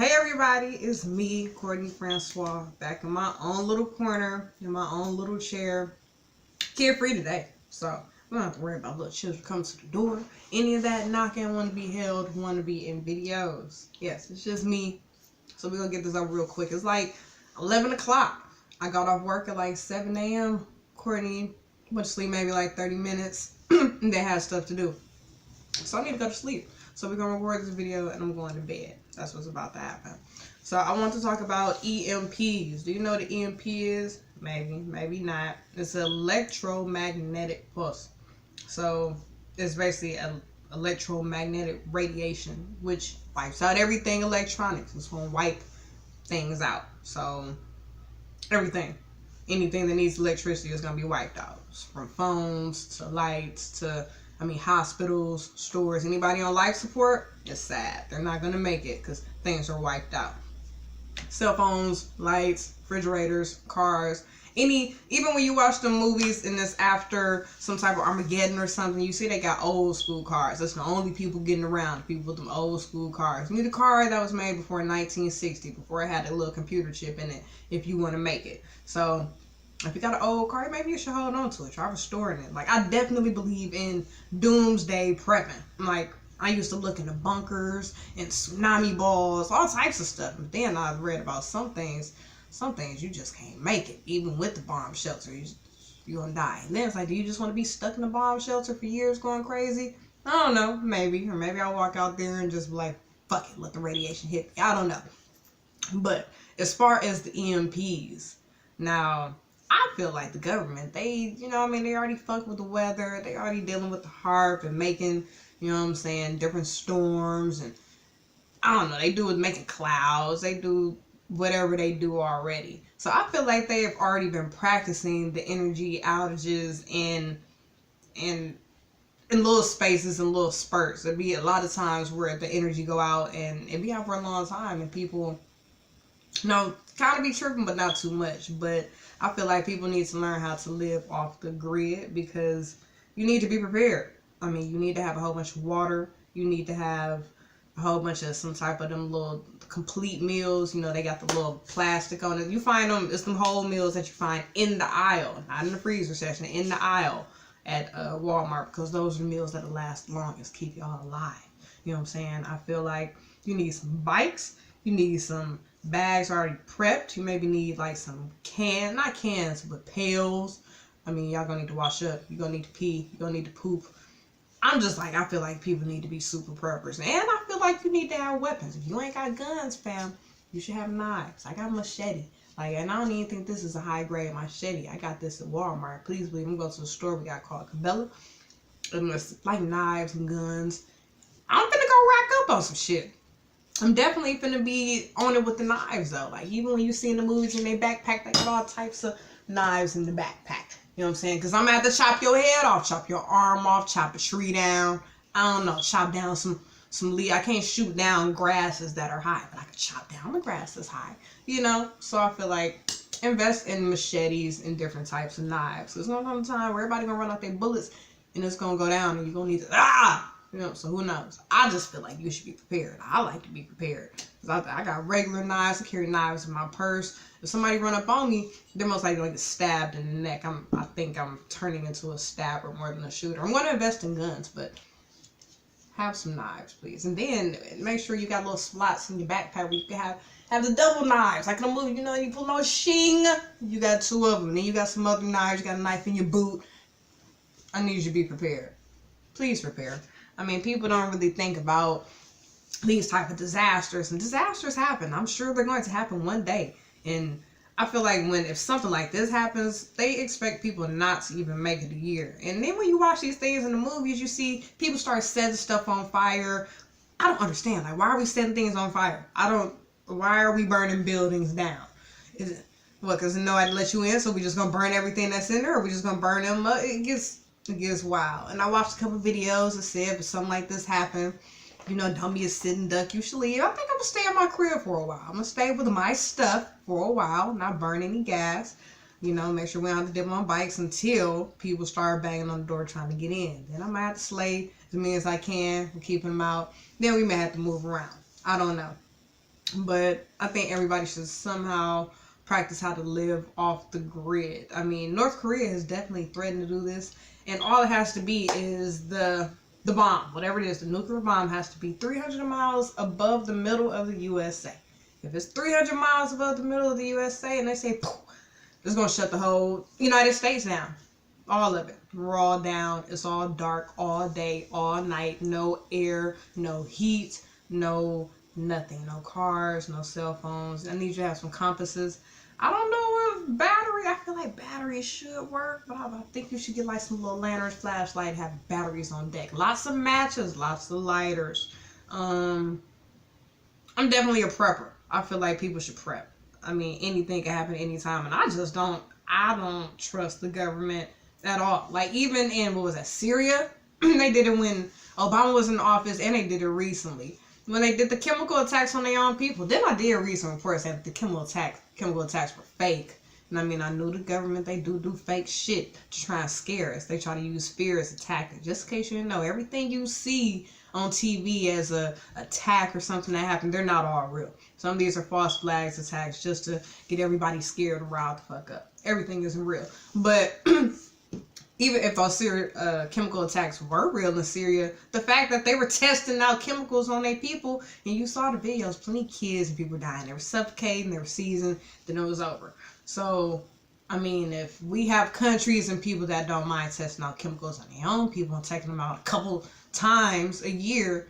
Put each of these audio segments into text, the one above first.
Hey everybody, it's me, Courtney Francois, back in my own little corner, in my own little chair, carefree today. So we don't have to worry about little children coming to the door, any of that knocking, want to be held, want to be in videos. Yes, it's just me. So we're going to get this over real quick. It's like 11 o'clock. I got off work at like 7 a.m. Courtney went to sleep maybe like 30 minutes, and they had stuff to do. So I need to go to sleep. So we're going to record this video and I'm going to bed. That's what's about to happen. So I want to talk about EMPs. Do you know what the EMP is? Maybe, maybe not. It's electromagnetic pulse. So it's basically an electromagnetic radiation, which wipes out everything electronics. It's going to wipe things out. So everything. Anything that needs electricity is going to be wiped out. From phones to lights to hospitals, stores, anybody on life support, it's sad. They're not going to make it because things are wiped out. Cell phones, lights, refrigerators, cars, even when you watch the movies and it's after some type of Armageddon or something, you see they got old school cars. That's the only people getting around, people with them old school cars. You need a car that was made before 1960, before it had a little computer chip in it, if you want to make it. So if you got an old car, maybe you should hold on to it. Try restoring it. Like, I definitely believe in doomsday prepping. Like, I used to look into bunkers and tsunami balls, all types of stuff. But then I read about some things you just can't make it. Even with the bomb shelter, you're gonna die. And then it's like, do you just want to be stuck in a bomb shelter for years going crazy? I don't know, maybe. Or maybe I'll walk out there and just be like, fuck it, let the radiation hit me. I don't know. But as far as the EMPs, now, I feel like the government, they already fuck with the weather. They already dealing with the HARP and making, different storms. And I don't know, they do it making clouds. They do whatever they do already. So I feel like they have already been practicing the energy outages in little spaces and little spurts. There'd be a lot of times where the energy go out and it'd be out for a long time and people, kind of be tripping, but not too much. But I feel like people need to learn how to live off the grid because you need to be prepared. You need to have a whole bunch of water. You need to have a whole bunch of some type of them little complete meals. They got the little plastic on it. You find them, it's them whole meals that you find in the aisle, not in the freezer section, in the aisle at Walmart, because those are the meals that'll last longest, keep y'all alive. You know what I'm saying? I feel like you need some bikes. You need some bags already prepped. You maybe need like some not cans, but pails. Y'all gonna need to wash up. You're gonna need to pee. You're gonna need to poop. I feel like people need to be super preppers. And I feel like you need to have weapons. If you ain't got guns, fam, you should have knives. I got a machete. And I don't even think this is a high grade machete. I got this at Walmart. Please believe me, I'm going to the store we got called Cabela. And it's like knives and guns. I'm finna go rack up on some shit. I'm definitely finna be on it with the knives though. Like, even when you see in the movies in their backpack, they got all types of knives in the backpack. You know what I'm saying? Because I'm gonna have to chop your head off, chop your arm off, chop a tree down. I don't know, chop down some leaf. I can't shoot down grasses that are high, but I can chop down the grass that's high. So I feel like invest in machetes and different types of knives. There's gonna come a time where everybody gonna run out their bullets and it's gonna go down and you're gonna need to so who knows? I just feel like you should be prepared. I like to be prepared. Cause I got regular knives. I carry knives in my purse. If somebody run up on me, they're most likely going to get stabbed in the neck. I think I'm turning into a stabber more than a shooter. I'm going to invest in guns, but have some knives, please. And then make sure you got little slots in your backpack where you can have the double knives. Like in the movie, you pull no shing. You got two of them. Then you got some other knives. You got a knife in your boot. I need you to be prepared. Please prepare. People don't really think about these type of disasters, and disasters happen. I'm sure they're going to happen one day. And I feel like if something like this happens, they expect people not to even make it a year. And then when you watch these things in the movies, you see people start setting stuff on fire. I don't understand. Like, why are we setting things on fire? Why are we burning buildings down? Is it, because nobody let you in, so we just gonna burn everything that's in there, or we just gonna burn them up? It gets wild. And I watched a couple videos that said if something like this happened, don't be a sitting duck. You should leave. I think I'm gonna stay in my crib for a while. I'm gonna stay with my stuff for a while, not burn any gas. Make sure we don't have to dip on bikes until people start banging on the door trying to get in. Then I might have to slay as many as I can and keep them out. Then we may have to move around. I don't know. But I think everybody should somehow practice how to live off the grid. I mean, North Korea has definitely threatened to do this, and all it has to be is the bomb, whatever it is, the nuclear bomb has to be 300 miles above the middle of the USA. If it's 300 miles above the middle of the USA and they say, poof, it's going to shut the whole United States down. All of it. We're all down. It's all dark all day, all night. No air, no heat, no nothing. No cars, no cell phones. I need you to have some compasses. I don't know if battery, I feel like batteries should work, but I think you should get like some little lanterns, flashlight, have batteries on deck. Lots of matches, lots of lighters. I'm definitely a prepper. I feel like people should prep. I mean, anything can happen anytime, and I don't trust the government at all. Like, even in, what was that, Syria? They did it when Obama was in office, and they did it recently. When they did the chemical attacks on their own people. Then I did read some reports that the chemical attacks were fake. And I mean, I knew the government, they do fake shit to try and scare us. They try to use fear as a tactic. Just in case you didn't know, everything you see on TV as a attack or something that happened, they're not all real. Some of these are false flags attacks just to get everybody scared and riled the fuck up. Everything isn't real. But even if those chemical attacks were real in Syria, the fact that they were testing out chemicals on their people, and you saw the videos, plenty of kids and people dying. They were suffocating, they were seizing, then it was over. So, I mean, if we have countries and people that don't mind testing out chemicals on their own people and taking them out a couple times a year,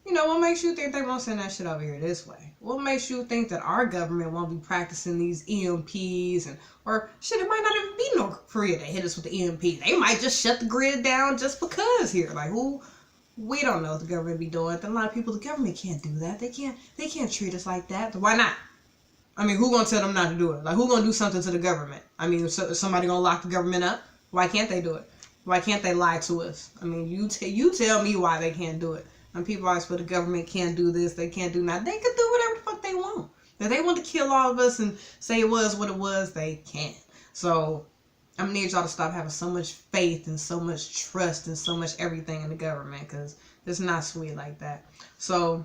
you know, what makes you think they won't send that shit over here this way? What makes you think that our government won't be practicing these EMPs or shit, it might not even be North Korea that hit us with the EMP. They might just shut the grid down just because here. Like, we don't know what the government be doing. A lot of people, the government can't do that. They can't treat us like that. Why not? I mean, who gonna tell them not to do it? Like, who gonna do something to the government? I mean, is somebody gonna lock the government up? Why can't they do it? Why can't they lie to us? I mean, you tell me why they can't do it. And people always feel the government can't do this, they can't do that. They can do whatever the fuck they want. If they want to kill all of us and say it was what it was, they can. So I'm gonna need y'all to stop having so much faith and so much trust and so much everything in the government, because it's not sweet like that. So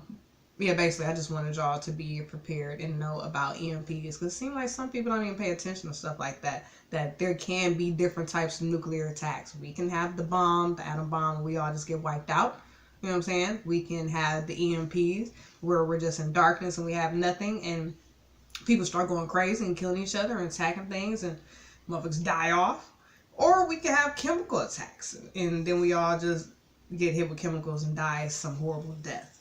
yeah, basically, I just wanted y'all to be prepared and know about EMPs, because it seems like some people don't even pay attention to stuff like that. That there can be different types of nuclear attacks. We can have the bomb, the atom bomb, we all just get wiped out. You know what I'm saying? We can have the EMPs where we're just in darkness and we have nothing, and people start going crazy and killing each other and attacking things and motherfuckers die off. Or we can have chemical attacks and then we all just get hit with chemicals and die some horrible death.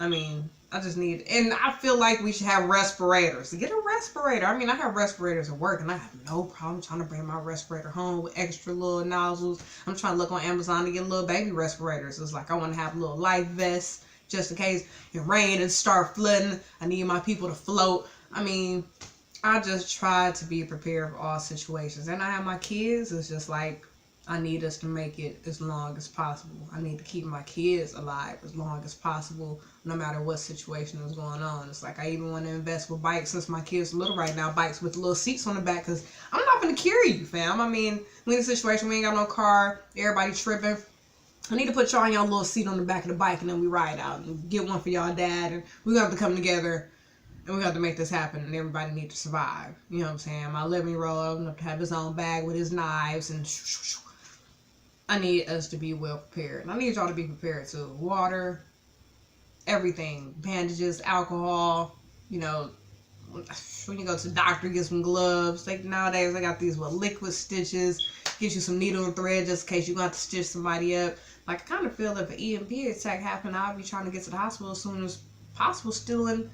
I mean, I just need, and I feel like we should have respirators. Get a respirator. I mean, I have respirators at work, and I have no problem trying to bring my respirator home with extra little nozzles. I'm trying to look on Amazon to get little baby respirators. It's like I want to have little life vests just in case it rain and start flooding. I need my people to float. I mean, I just try to be prepared for all situations. And I have my kids. It's just like, I need us to make it as long as possible. I need to keep my kids alive as long as possible, no matter what situation is going on. It's like I even want to invest with bikes since my kids are little right now, bikes with little seats on the back, because I'm not going to carry you, fam. I mean, we in a situation, we ain't got no car, everybody tripping. I need to put y'all in y'all little seat on the back of the bike, and then we ride out and get one for y'all dad, and we have to come together and we have to make this happen, and everybody need to survive. You know what I'm saying? My 11-year-old going to have his own bag with his knives and I need us to be well prepared. And I need y'all to be prepared too. Water, everything, bandages, alcohol, you know, when you go to the doctor, get some gloves. Nowadays, they got these liquid stitches, get you some needle and thread just in case you're going to have to stitch somebody up. Like, I kind of feel if an EMP attack happened, I'll be trying to get to the hospital as soon as possible, still in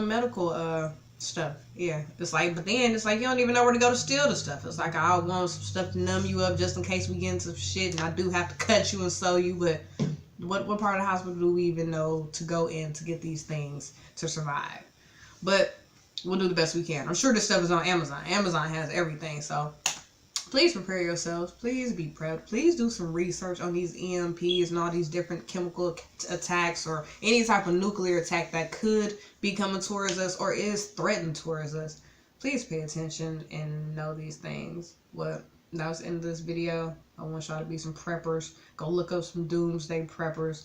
medical stuff. Yeah, it's like, but then it's like you don't even know where to go to steal the stuff. It's like I want some stuff to numb you up just in case we get into some shit, and I do have to cut you and sew you. But what part of the hospital do we even know to go in to get these things to survive? But we'll do the best we can. I'm sure this stuff is on Amazon. Amazon has everything, so please prepare yourselves. Please be prepped. Please do some research on these EMPs and all these different chemical attacks or any type of nuclear attack that could be coming towards us or is threatened towards us. Please pay attention and know these things. Well, that was the end of this video. I want y'all to be some preppers. Go look up some doomsday preppers.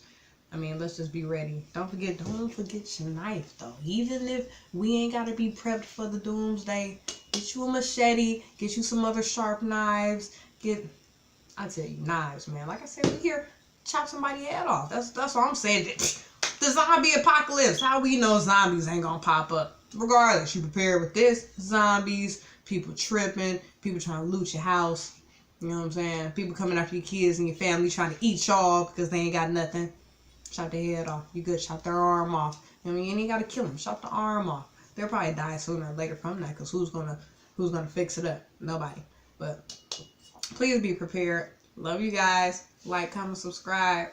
I mean, let's just be ready. Don't forget your knife though. Even if we ain't gotta be prepped for the doomsday, get you a machete, get you some other sharp knives. I tell you, knives, man. Like I said, we here chop somebody's head off. That's what I'm saying. The zombie apocalypse. How we know zombies ain't gonna pop up? Regardless, you prepared with this. Zombies, people tripping, people trying to loot your house. You know what I'm saying? People coming after your kids and your family trying to eat y'all because they ain't got nothing. Chop their head off. You good? Chop their arm off. I mean, you ain't gotta kill them. Chop the arm off. They'll probably die sooner or later from that. Because who's gonna fix it up? Nobody. But please be prepared. Love you guys. Like, comment, subscribe.